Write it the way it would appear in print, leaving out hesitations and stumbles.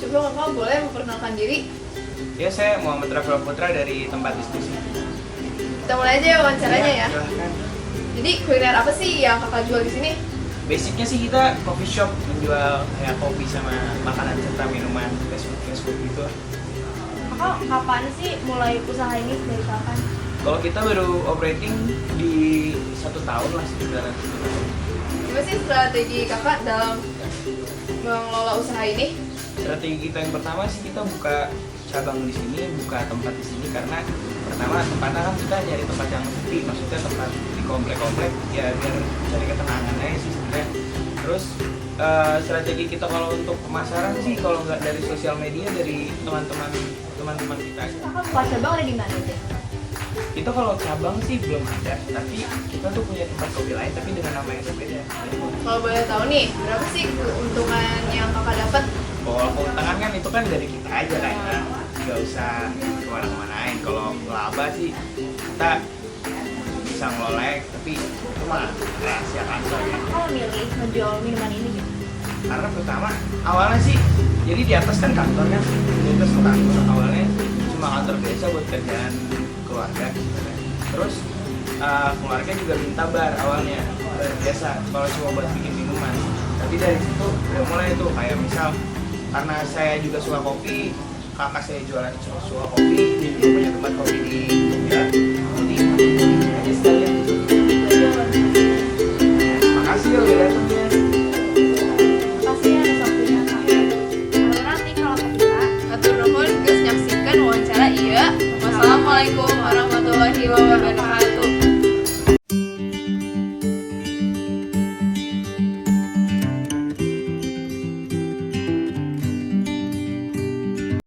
Coba kakak boleh memperkenalkan diri? Ya, saya Muhammad Rafael Putra dari tempat diskusi. Kita mulai aja ya wawancaranya ya. Silahkan. Jadi kuliner apa sih yang kakak jual di sini? Basicnya sih kita coffee shop, menjual kayak kopi sama makanan serta minuman fast food gitu. Kakak kapan sih mulai usaha ini, dari kapan? Kalau kita baru operating di 1 tahun lah sekitar. Gimana sih strategi kakak dalam mengelola usaha ini? Strategi kita yang pertama sih kita buka cabang di sini, buka tempat di sini karena pertama tempatnya kan kita nyari tempat yang sepi, maksudnya tempat di komplek-komplek ya biar cari ketenangan aja sih sebenarnya. Terus strategi kita kalau untuk pemasaran sih kalau nggak dari sosial media, dari teman-teman kita. Kakak buka cabang ada di mana aja? Kita kalau cabang sih belum ada, tapi kita tuh punya tempat kopi lain tapi dengan nama yang berbeda. Kalau boleh tahu nih, berapa sih keuntungan yang kakak dapat? Kalau keuntungan kan itu kan dari kita aja kan, nggak usah kemana-manain. Kalau laba sih kita bisa ngelola, tapi itu mah rahasia kantor ya. Kakak memilih menjual minuman ini gitu? Karena pertama awalnya sih, jadi di atas kan kantor kan, di atas tuh kantor awalnya cuma kantor biasa buat kerjaan keluarga gitu kan. Terus keluarga juga minta bar awalnya, bar biasa kalau cuma buat bikin minuman. Tapi dari situ udah mulai tuh kayak misal karena saya juga suka kopi, kakak saya jualan suka kopi, jadi dia punya tempat kopi di Jogja. Jadi